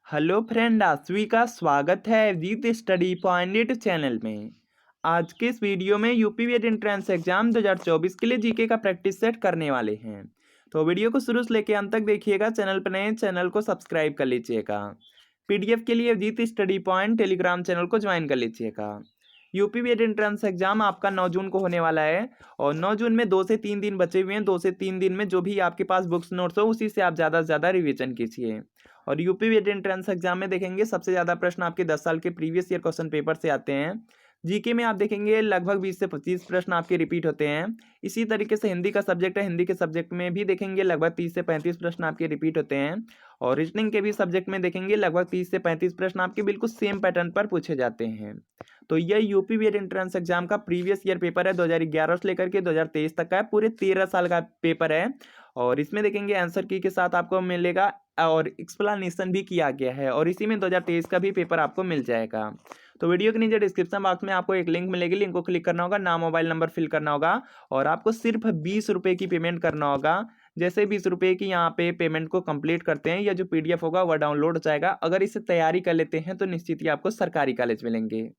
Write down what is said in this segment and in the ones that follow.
Hello friend, आप सभी का स्वागत है विद स्टडी पॉइंट चैनल में। आज के इस वीडियो में यूपीवीएट एंट्रेंस एग्जाम 2024 के लिए जीके का प्रैक्टिस सेट करने वाले हैं। तो वीडियो को शुरू से लेकर अंत तक देखिएगा। चैनल पर नए चैनल को सब्सक्राइब कर लीजिएगा। पीडीएफ के लिए with study point Telegram channel को ज्वाइन कर लीजिएगा। यूपीवीएट एंट्रेंस एग्जाम आपका 9 जून को होने वाला है और 9 जून में 2 से 3 दिन बचे हुए हैं। 2 से 3 दिन में जो भी आपके पास बुक्स नोट्स हो उसी से आप ज़्यादा से ज़्यादा रिवीजन कीजिए। और यूपीवीएट एंट्रेंस एग्जाम में देखेंगे सबसे ज़्यादा प्रश्न आपके 10 साल के प्रीवियस ईयर क्वेश्चन पेपर से आते हैं। जीके में आप देखेंगे लगभग 20 से 25 प्रश्न आपके रिपीट होते हैं। इसी तरीके से हिंदी का सब्जेक्ट है, हिंदी के सब्जेक्ट में भी देखेंगे लगभग 30 से 35 प्रश्न आपके रिपीट होते हैं। और रीजनिंग के भी सब्जेक्ट में देखेंगे लगभग 30 से 35 प्रश्न आपके बिल्कुल सेम पैटर्न पर पूछे जाते हैं। तो यह यूपीवीएट एंट्रेंस एग्जाम का प्रीवियस ईयर पेपर है। 2011 से लेकर के 2023 तक का है, पूरे 13 साल का पेपर है। और इसमें देखेंगे आंसर की के साथ आपको मिलेगा और एक्सप्लेनेशन भी किया गया है। और इसी में 2023 का भी पेपर आपको मिल जाएगा। तो वीडियो के नीचे डिस्क्रिप्शन बॉक्स में आपको एक लिंक मिलेगी, लिंक को क्लिक करना होगा, नाम मोबाइल नंबर फिल करना होगा और आपको सिर्फ 20 रुपये की पेमेंट करना होगा। जैसे 20 रुपये की यहाँ पे पेमेंट को कंप्लीट करते हैं, यह जो पीडीएफ होगा वह डाउनलोड हो जाएगा। अगर इसे तैयारी कर लेते हैं तो निश्चित ही आपको सरकारी कॉलेज मिलेंगे।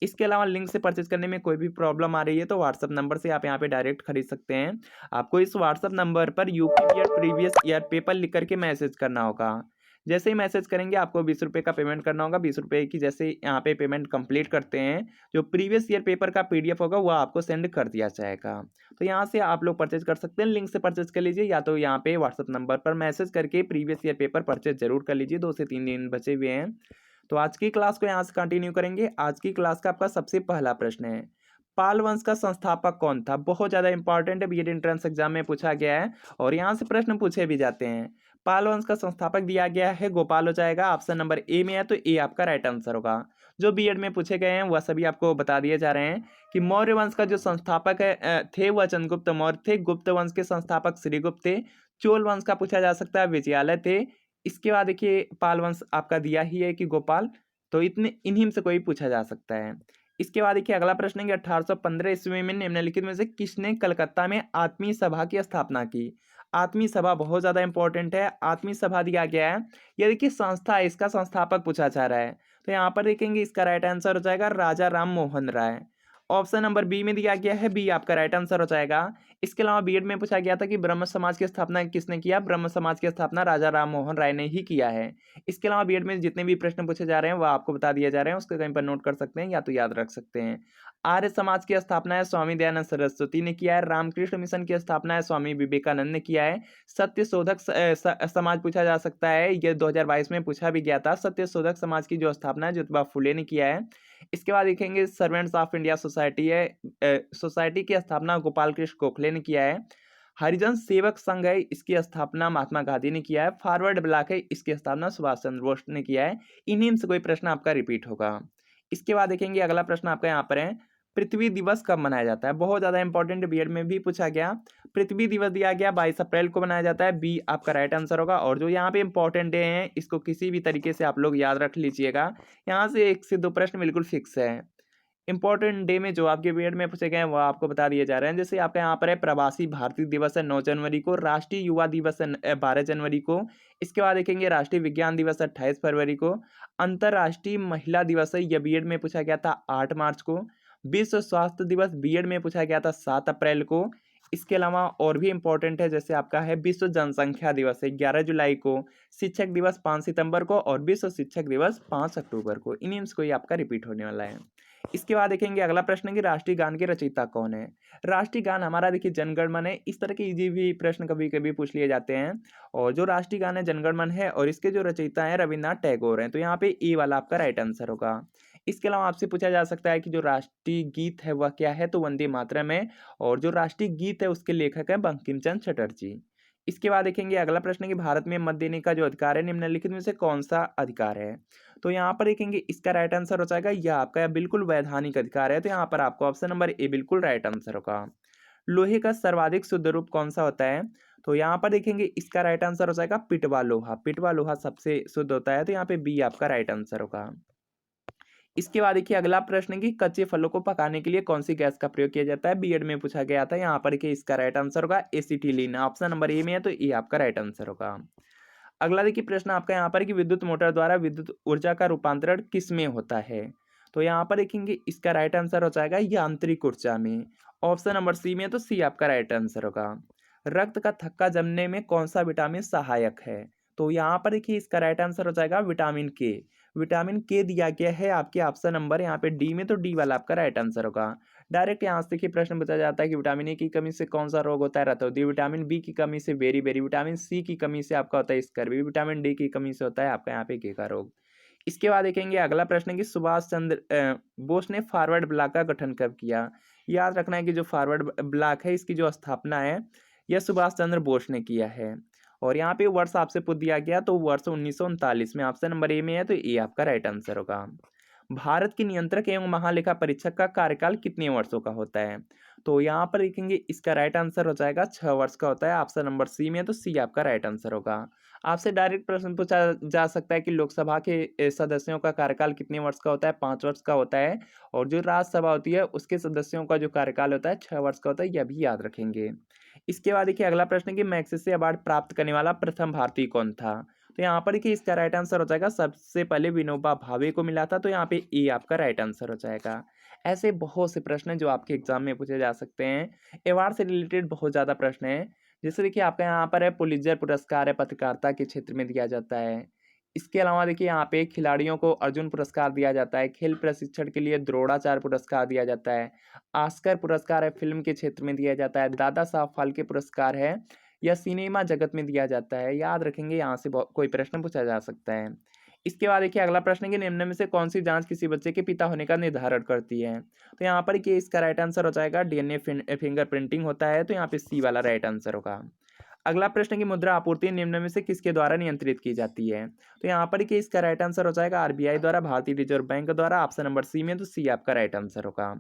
इसके अलावा लिंक से परचेज करने में कोई भी प्रॉब्लम आ रही है तो व्हाट्सअप नंबर से आप यहाँ पे डायरेक्ट खरीद सकते हैं। आपको इस व्हाट्सअप नंबर पर यूपीवीएट प्रीवियस ईयर पेपर लिख करके मैसेज करना होगा। जैसे ही मैसेज करेंगे आपको 20 रुपये का पेमेंट करना होगा। 20 रुपये की जैसे यहाँ पे पेमेंट कंप्लीट करते हैं, जो प्रीवियस ईयर पेपर का पीडीएफ होगा वह आपको सेंड कर दिया जाएगा। तो यहाँ से आप लोग परचेज कर सकते हैं, लिंक से परचेज कर लीजिए या तो यहाँ पे व्हाट्सअप नंबर पर मैसेज करके प्रीवियस ईयर पेपर परचेज जरूर कर लीजिए। 2 से 3 दिन बचे हुए हैं। तो आज की क्लास को यहाँ से कंटिन्यू करेंगे। आज की क्लास का आपका सबसे पहला प्रश्न है, पाल वंश का संस्थापक कौन था? बहुत ज्यादा इंपॉर्टेंट है, बीएड एंट्रेंस एग्जाम में पूछा गया है और यहाँ से प्रश्न पूछे भी जाते हैं। पाल वंश का संस्थापक दिया गया है गोपाल हो जाएगा। ऑप्शन नंबर ए में है तो ए आपका राइट आंसर होगा। जो बीएड में पूछे गए हैं वह सभी आपको बता दिए जा रहे हैं कि मौर्य वंश का जो संस्थापक थे वह चंद्रगुप्त मौर्य थे। गुप्त वंश के संस्थापक श्रीगुप्त थे। चोल वंश का पूछा जा सकता है विजयालय थे। इसके बाद देखिए पाल वंश आपका दिया ही है कि गोपाल, तो इतने इन्हीं में से कोई पूछा जा सकता है। इसके बाद देखिए अगला प्रश्न है कि 1815 ईस्वी में निम्नलिखित में से किसने कलकत्ता में आत्मीय सभा की स्थापना की? आत्मीय सभा बहुत ज्यादा इंपॉर्टेंट है। आत्मीय सभा दिया गया है, यह देखिए संस्था है, इसका संस्थापक पूछा जा रहा है। तो यहाँ पर देखेंगे इसका राइट आंसर हो जाएगा राजा Ram Mohan Roy. Option number B में दिया गया है, बी आपका राइट आंसर हो जाएगा। इसके अलावा बीएड में पूछा गया था कि ब्रह्म समाज की स्थापना किसने किया? ब्रह्म समाज की स्थापना राजा राम मोहन राय ने ही किया है। इसके अलावा बीएड में जितने भी प्रश्न पूछे जा रहे हैं वह आपको बता दिए जा रहे हैं, उसको कहीं पर नोट कर सकते हैं या तो याद रख सकते हैं। आर्य समाज की स्थापना है स्वामी दयानंद सरस्वती ने किया है। रामकृष्ण मिशन की स्थापना है स्वामी विवेकानंद ने किया है। सत्य शोधक समाज पूछा जा सकता है, यह 2022 में पूछा भी गया था। सत्य शोधक समाज की जो स्थापना है ज्योतिबा फुले ने किया है। इसके बाद देखेंगे सर्वेंट्स ऑफ इंडिया सोसाइटी है, सोसाइटी की स्थापना गोपाल कृष्ण गोखले ने किया है। हरिजन सेवक संघ है, इसकी स्थापना महात्मा गांधी ने किया है। फॉरवर्ड ब्लॉक है, इसकी स्थापना सुभाष चंद्र बोस ने किया है। इन्हीं में से कोई प्रश्न आपका रिपीट होगा। इसके बाद देखेंगे अगला प्रश्न आपका यहाँ पर है, पृथ्वी दिवस कब मनाया जाता है? बहुत ज्यादा इंपॉर्टेंट, बीएड में भी पूछा गया। पृथ्वी दिवस दिया गया 22 अप्रैल को मनाया जाता है। बी आपका राइट आंसर होगा। और जो यहाँ पे इंपॉर्टेंट डे है इसको किसी भी तरीके से आप लोग याद रख लीजिएगा। यहाँ से 1 से 2 प्रश्न बिल्कुल फिक्स है। इंपॉर्टेंट डे में जो आपके बीएड में पूछे गए हैं वो आपको बता दिए जा रहे हैं। जैसे आपका यहाँ पर है प्रवासी भारतीय दिवस है 9 जनवरी को। राष्ट्रीय युवा दिवस है 12 जनवरी को। इसके बाद देखेंगे राष्ट्रीय विज्ञान दिवस है 28 फरवरी को। अंतर्राष्ट्रीय महिला दिवस है, यह बीएड में पूछा गया था 8 मार्च को। विश्व स्वास्थ्य दिवस बीएड में पूछा गया था 7 अप्रैल को। इसके अलावा और भी इंपॉर्टेंट है, जैसे आपका है विश्व जनसंख्या दिवस है 11 जुलाई को। शिक्षक दिवस 5 सितंबर को और विश्व शिक्षक दिवस 5 अक्टूबर को। इन्हीं में से कोई आपका रिपीट होने वाला है। इसके बाद देखेंगे अगला प्रश्न है कि राष्ट्रीय गान के रचयिता कौन है? राष्ट्रीय गान हमारा देखिए जनगण मन है। इस तरह के इजी भी प्रश्न कभी कभी पूछ लिए जाते हैं। और जो राष्ट्रीय गान है जनगण मन है और इसके जो रचयिता है रविन्द्रनाथ टैगोर हैं। तो यहाँ पे ए वाला आपका राइट आंसर होगा। इसके अलावा आपसे पूछा जा सकता है कि जो राष्ट्रीय गीत है वह क्या है? तो वंदे मातरम है। और जो राष्ट्रीय गीत है उसके लेखक है बंकिम चंद्र चटर्जी। इसके बाद देखेंगे अगला प्रश्न है कि भारत में मत देने का जो अधिकार है निम्नलिखित में से कौन सा अधिकार है? तो यहाँ पर देखेंगे इसका राइट आंसर हो जाएगा यह आपका बिल्कुल वैधानिक अधिकार है। तो यहाँ पर आपको ऑप्शन नंबर ए बिल्कुल राइट आंसर होगा। लोहे का सर्वाधिक शुद्ध रूप कौन सा होता है? तो यहाँ पर देखेंगे इसका राइट आंसर हो जाएगा पिटवा लोहा। पिटवा लोहा सबसे शुद्ध होता है। तो यहाँ पे बी आपका राइट आंसर होगा। इसके बाद देखिए अगला प्रश्न है कि कच्चे फलों को पकाने के लिए कौन सी गैस का प्रयोग किया जाता है? बीएड में पूछा गया था। यहाँ पर देखिए इसका राइट आंसर होगा एसिटिलीन। ऑप्शन नंबर ए में है तो ए आपका राइट आंसर होगा। अगला देखिए प्रश्न आपका यहाँ पर कि विद्युत मोटर द्वारा विद्युत ऊर्जा का रूपांतरण किस में होता है? तो यहाँ पर देखेंगे इसका राइट आंसर हो जाएगा यांत्रिक ऊर्जा में। ऑप्शन नंबर सी में, तो सी आपका राइट आंसर होगा। रक्त का थक्का जमने में कौन सा विटामिन सहायक है? तो यहाँ पर देखिए इसका राइट आंसर हो जाएगा विटामिन के। विटामिन के दिया गया है आपके ऑप्शन नंबर यहाँ पे डी में, तो डी वाला आपका राइट आंसर होगा। डायरेक्ट यहाँ से देखिए प्रश्न पूछा जाता है कि विटामिन ए की कमी से कौन सा रोग होता है? रतौंधी। विटामिन बी की कमी से बेरी बेरी। विटामिन सी की कमी से आपका होता है स्कर्वी। विटामिन डी की कमी से होता है आपका यहाँ पे गेका रोग। इसके बाद देखेंगे अगला प्रश्न कि सुभाष चंद्र बोस ने फॉरवर्ड ब्लॉक का गठन कब किया? याद रखना है कि जो फॉरवर्ड ब्लॉक है इसकी जो स्थापना है यह सुभाष चंद्र बोस ने किया है। और यहाँ पे वर्ष आपसे पूछ दिया गया, तो वर्ष 1939 में। ऑप्शन नंबर ए में है, तो ए आपका राइट आंसर होगा। भारत की नियंत्रक एवं महालेखा परीक्षक का कार्यकाल कितने वर्षों का होता है? तो यहाँ पर देखेंगे इसका राइट आंसर हो जाएगा 6 वर्ष का होता है। ऑप्शन नंबर सी में, तो सी आपका राइट आंसर होगा। आपसे डायरेक्ट प्रश्न पूछा जा सकता है कि लोकसभा के सदस्यों का कार्यकाल कितने वर्ष का होता है? 5 वर्ष का होता है। और जो राज्यसभा होती है उसके सदस्यों का जो कार्यकाल होता है 6 वर्ष का होता है, यह भी याद रखेंगे। इसके बाद देखिए अगला प्रश्न कि मैग्सेसे अवार्ड प्राप्त करने वाला प्रथम भारतीय कौन था? तो यहाँ पर देखिए इसका राइट आंसर हो जाएगा सबसे पहले विनोबा भावे को मिला था, तो यहाँ पे ए आपका राइट आंसर हो जाएगा। ऐसे बहुत से प्रश्न हैं जो आपके एग्जाम में पूछे जा सकते हैं। अवार्ड से रिलेटेड बहुत ज़्यादा प्रश्न हैं। जैसे देखिए आपका यहाँ पर है पुलित्जर पुरस्कार है, पत्रकारिता के क्षेत्र में दिया जाता है। इसके अलावा देखिए यहाँ पे खिलाड़ियों को अर्जुन पुरस्कार दिया जाता है। खेल प्रशिक्षण के लिए द्रोणाचार्य पुरस्कार दिया जाता है। ऑस्कर पुरस्कार है फिल्म के क्षेत्र में दिया जाता है। दादा साहब फाल्के पुरस्कार है या सिनेमा जगत में दिया जाता है। याद रखेंगे, यहाँ से कोई प्रश्न पूछा जा सकता है। इसके बाद देखिए अगला प्रश्न कि निम्न में से कौन सी जांच किसी बच्चे के पिता होने का निर्धारण करती है? तो यहाँ पर कि इसका राइट आंसर हो जाएगा डीएनए फिंगर प्रिंटिंग होता है, तो यहाँ पे सी वाला राइट आंसर होगा। अगला प्रश्न की मुद्रा आपूर्ति निम्न में से किसके द्वारा नियंत्रित की जाती है? तो यहाँ पर कि इसका राइट आंसर हो जाएगा आरबीआई द्वारा, भारतीय रिजर्व बैंक द्वारा। ऑप्शन नंबर सी में, तो सी आपका राइट आंसर होगा।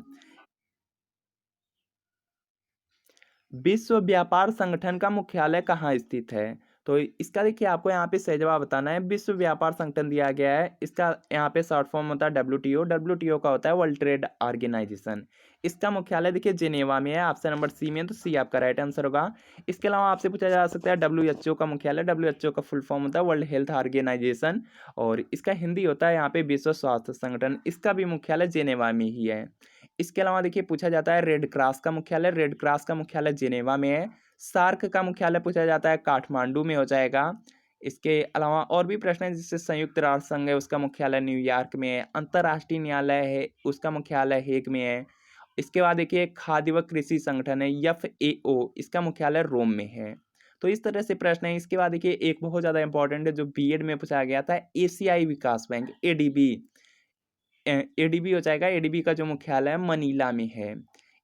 विश्व व्यापार संगठन का मुख्यालय कहाँ स्थित है? तो इसका देखिए आपको यहाँ पे सही जवाब बताना है। विश्व व्यापार संगठन दिया गया है, इसका यहाँ पे शॉर्ट फॉर्म होता है डब्ल्यूटीओ। डब्ल्यूटीओ का होता है वर्ल्ड ट्रेड ऑर्गेनाइजेशन। इसका मुख्यालय देखिए जेनेवा में है। ऑप्शन नंबर सी में, तो सी आपका राइट आंसर होगा। इसके अलावा आपसे पूछा जा सकता है डब्ल्यूएचओ का मुख्यालय। डब्ल्यूएचओ का फुल फॉर्म होता है वर्ल्ड हेल्थ ऑर्गेनाइजेशन, और इसका हिंदी होता है यहाँ पे विश्व स्वास्थ्य संगठन। इसका भी मुख्यालय जेनेवा में ही है। इसके अलावा देखिए पूछा जाता है रेड क्रॉस का मुख्यालय। रेड क्रॉस का मुख्यालय जेनेवा में है। सार्क का मुख्यालय पूछा जाता है काठमांडू में हो जाएगा। इसके अलावा और भी प्रश्न है, जिससे संयुक्त राष्ट्र संघ है उसका मुख्यालय न्यूयॉर्क में है। अंतर्राष्ट्रीय न्यायालय है उसका मुख्यालय हेग में है। इसके बाद देखिए खाद्य व कृषि संगठन है FAO, इसका मुख्यालय रोम में है। तो इस तरह से प्रश्न है। इसके बाद देखिए एक बहुत ज़्यादा इंपॉर्टेंट है जो बीएड में पूछा गया था, एशियाई विकास बैंक ADB। एडीबी हो जाएगा। एडीबी का जो मुख्यालय है मनीला में है।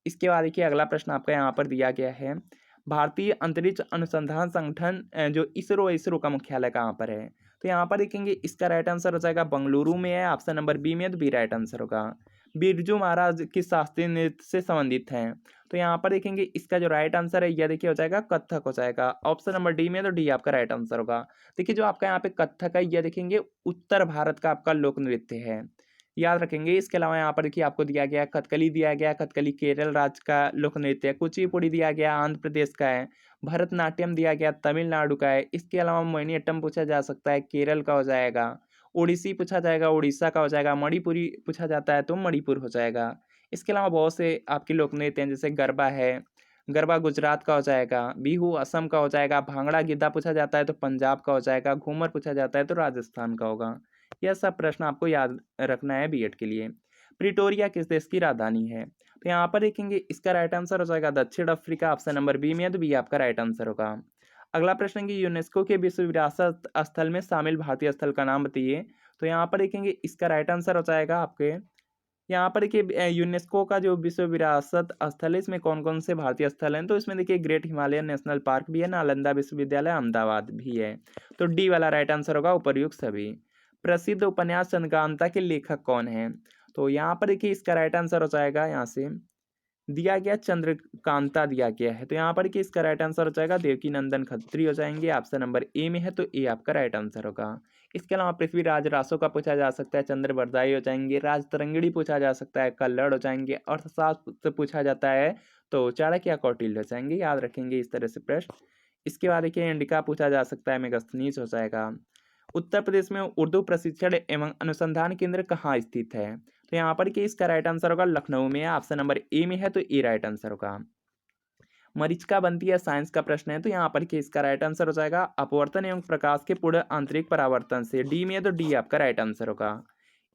इसके बाद देखिए अगला प्रश्न आपका यहाँ पर दिया गया है, भारतीय अंतरिक्ष अनुसंधान संगठन जो इसरो का मुख्यालय कहाँ पर है? तो यहाँ पर देखेंगे इसका राइट आंसर हो जाएगा बंगलुरु में है। ऑप्शन नंबर बी में, तो बी राइट आंसर होगा। बिरजू महाराज किस शास्त्रीय नृत्य से संबंधित हैं? तो यहाँ पर देखेंगे इसका जो राइट आंसर है यह देखिए हो जाएगा कथक हो जाएगा। ऑप्शन नंबर डी में, तो डी आपका राइट आंसर होगा। देखिए जो आपका यहाँ पे कथक है यह देखेंगे उत्तर भारत का आपका लोक नृत्य है, याद रखेंगे। इसके अलावा यहाँ पर देखिए आपको दिया गया है कथकली दिया गया है। कथकली केरल राज्य का लोक नृत्य है। कुचिपुड़ी दिया गया आंध्र प्रदेश का है। भरतनाट्यम दिया गया तमिलनाडु का है। इसके अलावा मोहिनीअट्टम पूछा जा सकता है, केरल का हो जाएगा। ओडिसी पूछा जाएगा, उड़ीसा का हो जाएगा। मणिपुरी पूछा जाता है तो मणिपुर हो जाएगा। इसके अलावा बहुत से आपके लोक नृत्य हैं, जैसे गरबा है, गरबा गुजरात का हो जाएगा। बिहू असम का हो जाएगा। भांगड़ा गिद्धा पूछा जाता है तो पंजाब का हो जाएगा। घूमर पूछा जाता है तो राजस्थान का होगा। यह सब प्रश्न आपको याद रखना है बीएड के लिए। प्रिटोरिया किस देश की राजधानी है? तो यहाँ पर देखेंगे इसका राइट आंसर हो जाएगा दक्षिण अफ्रीका। ऑप्शन नंबर बी में है, तो बी आपका राइट आंसर होगा। अगला प्रश्न कि यूनेस्को के विश्व विरासत स्थल में शामिल भारतीय स्थल का नाम बताइए। तो यहाँ पर देखेंगे इसका राइट आंसर हो जाएगा आपके यहाँ पर देखिए यूनेस्को का जो विश्व विरासत स्थल है इसमें कौन कौन से भारतीय स्थल हैं? तो इसमें देखिए ग्रेट हिमालयन नेशनल पार्क भी है, नालंदा विश्वविद्यालय अहमदाबाद भी है। तो डी वाला राइट आंसर होगा उपर्युक्त सभी। प्रसिद्ध उपन्यास चंद्रकांता के लेखक कौन हैं? तो यहाँ पर देखिए इसका राइट आंसर हो जाएगा, यहाँ से दिया गया चंद्रकांता दिया गया है, तो यहाँ पर कि इसका राइट आंसर हो जाएगा देवकी नंदन खत्री हो जाएंगे। ऑप्शन नंबर ए में है, तो ए आपका राइट आंसर होगा। इसके अलावा पृथ्वीराज रासो का पूछा जा सकता है, चंद्रवरदाई हो जाएंगे। राज तरंगिणी पूछा जा सकता है, कल्लड़ हो जाएंगे। अर्थशास्त्र पूछा जाता है तो चाणक्य कौटिल्य हो जाएंगे। याद रखेंगे इस तरह से प्रश्न। इसके बाद देखिए इंडिका पूछा जा सकता है, मेगास्थनीज हो जाएगा। उत्तर प्रदेश में उर्दू प्रशिक्षण एवं अनुसंधान केंद्र कहाँ स्थित है? तो यहाँ पर कि इसका राइट आंसर होगा लखनऊ में, ऑप्शन नंबर ए में है तो ए राइट आंसर होगा। मरीचिका बनती है साइंस का प्रश्न है, तो यहाँ पर कि इसका राइट आंसर हो जाएगा अपवर्तन एवं प्रकाश के पूर्ण आंतरिक परावर्तन से, डी में है तो डी आपका राइट आंसर होगा।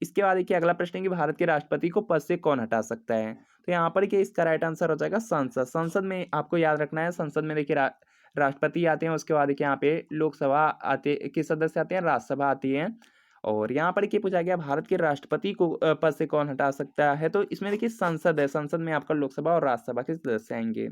इसके बाद देखिए अगला प्रश्न है कि भारत के राष्ट्रपति को पद से कौन हटा सकता है? तो यहाँ पर कि इसका राइट आंसर हो जाएगा संसद। संसद में आपको याद रखना है, संसद में देखिए राष्ट्रपति आते हैं, उसके बाद देखिए यहाँ पे लोकसभा आते के सदस्य आते हैं, राज्यसभा आती है। और यहाँ पर क्या पूछा गया, भारत के राष्ट्रपति को पद से कौन हटा सकता है? तो इसमें देखिए संसद है, संसद में आपका लोकसभा और राज्यसभा के सदस्य आएंगे।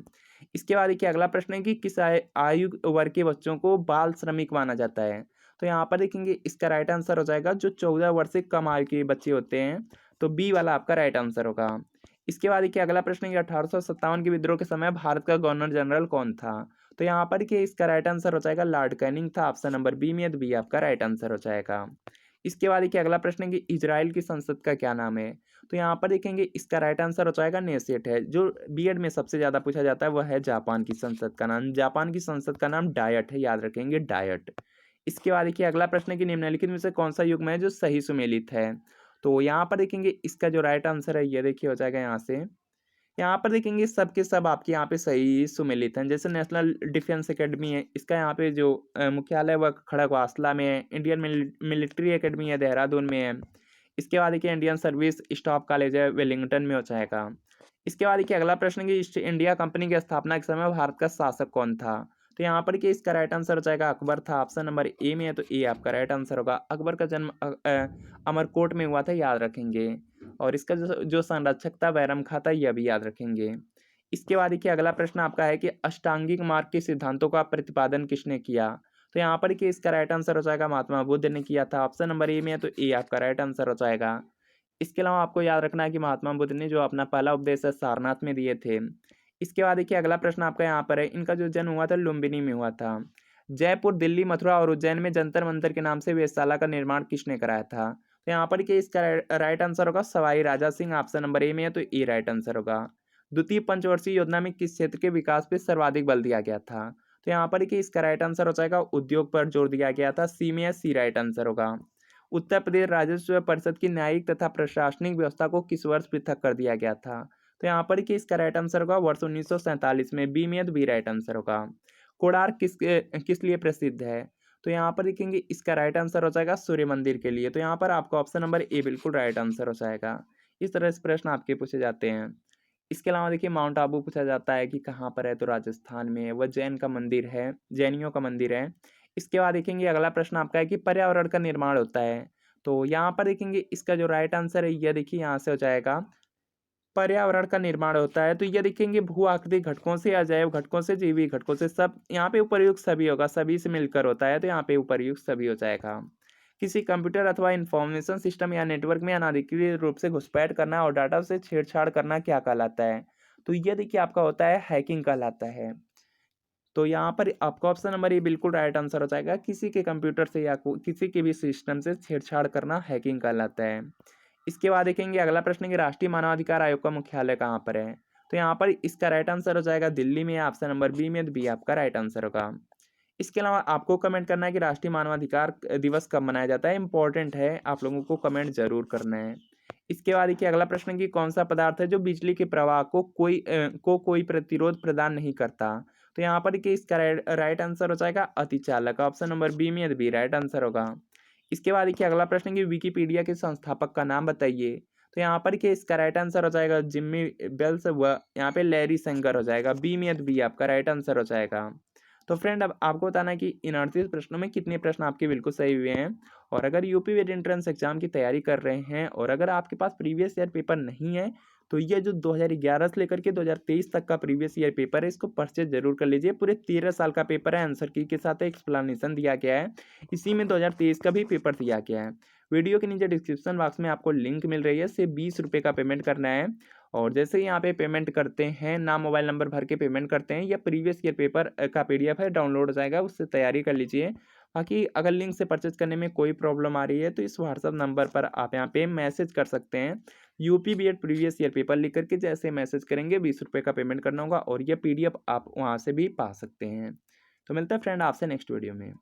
इसके बाद देखिए अगला प्रश्न है कि किस आयु वर्ग के बच्चों को बाल श्रमिक माना जाता है? तो यहाँ पर देखेंगे इसका राइट आंसर हो जाएगा जो 14 वर्ष से कम आयु के बच्चे होते हैं, तो बी वाला आपका राइट आंसर होगा। इसके बाद देखिए अगला प्रश्न है कि 1857 के विद्रोह के समय भारत का गवर्नर जनरल कौन था? तो यहाँ पर देखिए इसका राइट आंसर हो जाएगा लॉर्ड कैनिंग था, ऑप्शन नंबर बी में है, तो बी आपका राइट आंसर हो जाएगा। इसके बाद देखिए अगला प्रश्न है कि इजराइल की संसद का क्या नाम है? तो यहाँ पर देखेंगे इसका राइट आंसर हो जाएगा नेसेट है। जो बीएड में सबसे ज़्यादा पूछा जाता है वह है जापान की संसद का नाम। जापान की संसद का नाम डायट है, याद रखेंगे डायट। इसके बाद देखिए अगला प्रश्न है कि निम्नलिखित में से कौन सा युग्म है जो सही सुमेलित है? तो यहाँ पर देखेंगे इसका जो राइट आंसर है ये देखिए हो जाएगा यहाँ से। यहाँ पर देखेंगे सब के सब आपके यहाँ पे सही सुमेलित हैं। जैसे नेशनल डिफेंस एकेडमी है, इसका यहाँ पे जो मुख्यालय वह खड़गवासला में है। इंडियन मिलिट्री एकेडमी है देहरादून में है। इसके बाद देखिए इंडियन सर्विस स्टाफ कॉलेज है वेलिंगटन में हो जाएगा। इसके बाद देखिए अगला प्रश्न कि ईस्ट इंडिया कंपनी की स्थापना के समय भारत का शासक कौन था? तो यहाँ पर कि इसका राइट आंसर हो जाएगा अकबर था, ऑप्शन नंबर ए में है, तो ए आपका राइट आंसर होगा। अकबर का जन्म अमरकोट में हुआ था, याद रखेंगे। और इसका जो जो संरक्षक था बैरम खां था, यह भी याद रखेंगे। इसके बाद देखिए अगला प्रश्न आपका है कि अष्टांगिक मार्ग के सिद्धांतों का प्रतिपादन किसने किया? तो यहाँ पर कि इसका राइट आंसर हो जाएगा महात्मा बुद्ध ने किया था, ऑप्शन नंबर ए में है, तो ए आपका राइट आंसर हो जाएगा। इसके अलावा आपको याद रखना है कि महात्मा बुद्ध ने जो अपना पहला उपदेश है सारनाथ में दिए थे। इसके बाद देखिए अगला प्रश्न आपका यहाँ पर है, इनका जो जन्म हुआ था लुम्बिनी में हुआ था। जयपुर, दिल्ली, मथुरा और उज्जैन में जंतर मंतर के नाम से वेधशाला का निर्माण किसने कराया था? तो यहाँ पर कि इसका राइट आंसर होगा Sawai Raja Singh, option number A में है, तो ए राइट आंसर होगा। द्वितीय पंचवर्षीय योजना में किस क्षेत्र के विकास पे सर्वाधिक बल दिया गया था? तो यहाँ पर कि इसका राइट आंसर हो जाएगा उद्योग पर जोर दिया गया था, सी में है, सी राइट आंसर होगा। उत्तर प्रदेश राजस्व परिषद की न्यायिक तथा प्रशासनिक व्यवस्था को किस वर्ष पृथक कर दिया गया था? तो यहाँ पर कि इसका राइट आंसर होगा वर्ष 1947 में, बी में है, तो बी राइट आंसर होगा। कोणार्क किस लिए प्रसिद्ध है? तो यहाँ पर देखेंगे इसका राइट आंसर हो जाएगा सूर्य मंदिर के लिए, तो यहाँ पर आपको ऑप्शन नंबर ए बिल्कुल राइट आंसर हो जाएगा। इस तरह से प्रश्न आपके पूछे जाते हैं। इसके अलावा देखिए माउंट आबू पूछा जाता है कि कहाँ पर है, तो राजस्थान में है, वह जैन का मंदिर है, जैनियों का मंदिर है। इसके बाद देखेंगे अगला प्रश्न आपका है कि पर्यावरण का निर्माण होता है, तो यहाँ पर देखेंगे इसका जो राइट आंसर है यह देखिए यहाँ से हो जाएगा पर्यावरण का निर्माण होता है, तो ये देखेंगे भू आकृतिक घटकों से, अजैव घटकों से, जैविक घटकों से, सब यहाँ पे उपरयुक्त सभी होगा, सभी से मिलकर होता है, तो यहाँ पे उपरयुक्त सभी हो जाएगा। किसी कंप्यूटर अथवा इंफॉर्मेशन सिस्टम या नेटवर्क में अनाधिकृत रूप से घुसपैठ करना और डाटा से छेड़छाड़ करना क्या कहलाता है? तो ये देखिए आपका होता है हैकिंग कहलाता है। तो यहाँ पर आपका ऑप्शन नंबर ए बिल्कुल राइट आंसर हो जाएगा। किसी के कंप्यूटर से या किसी के भी सिस्टम से छेड़छाड़ करना हैकिंग कहलाता है। इसके बाद देखेंगे अगला प्रश्न है कि राष्ट्रीय मानवाधिकार आयोग का मुख्यालय कहाँ पर है? तो यहाँ पर इसका राइट आंसर हो जाएगा दिल्ली में, ऑप्शन नंबर बी में, तो बी आपका राइट आंसर होगा। इसके अलावा आपको कमेंट करना है कि राष्ट्रीय मानवाधिकार दिवस कब मनाया जाता है, इंपॉर्टेंट है, आप लोगों को कमेंट जरूर करना है। इसके बाद देखिए अगला प्रश्न कि कौन सा पदार्थ है जो बिजली के प्रवाह को कोई प्रतिरोध प्रदान नहीं करता? तो यहाँ पर कि इसका राइट आंसर हो जाएगा अतिचालक, ऑप्शन नंबर बी में, बी राइट आंसर होगा। इसके बाद देखिए अगला प्रश्न कि विकिपीडिया के संस्थापक का नाम बताइए। तो यहाँ पर कि इसका राइट आंसर हो जाएगा जिम्मी बेल्स, व यहाँ पे लैरी सेंगर हो जाएगा, बी में, बी आपका राइट आंसर हो जाएगा। तो फ्रेंड अब आपको बताना है कि इन 38 प्रश्नों में कितने प्रश्न आपके बिल्कुल सही हुए हैं। और अगर यूपी वेट एंट्रेंस एग्जाम की तैयारी कर रहे हैं और अगर आपके पास प्रीवियस ईयर पेपर नहीं है, तो ये जो 2011 से लेकर के 2023 तक का प्रीवियस ईयर पेपर है, इसको परचेज जरूर कर लीजिए। पूरे 13 साल का पेपर है, आंसर की के साथ एक्सप्लेनेशन दिया गया है। इसी में 2023 का भी पेपर दिया गया है। वीडियो के नीचे डिस्क्रिप्शन बॉक्स में आपको लिंक मिल रही है, सिर्फ 20 रुपये का पेमेंट करना है। और जैसे ही यहाँ पे पेमेंट करते हैं, नाम मोबाइल नंबर भर के पेमेंट करते हैं, या प्रीवियस ईयर पेपर का PDF है डाउनलोड हो जाएगा, उससे तैयारी कर लीजिए। बाकी अगर लिंक से परचेज करने में कोई प्रॉब्लम आ रही है तो इस व्हाट्सअप नंबर पर आप यहाँ पे मैसेज कर सकते हैं, UP BEd previous year paper लिख करके। जैसे मैसेज करेंगे 20 रुपये का पेमेंट करना होगा और ये PDF आप वहाँ से भी पा सकते हैं। तो मिलता है फ्रेंड आपसे नेक्स्ट वीडियो में।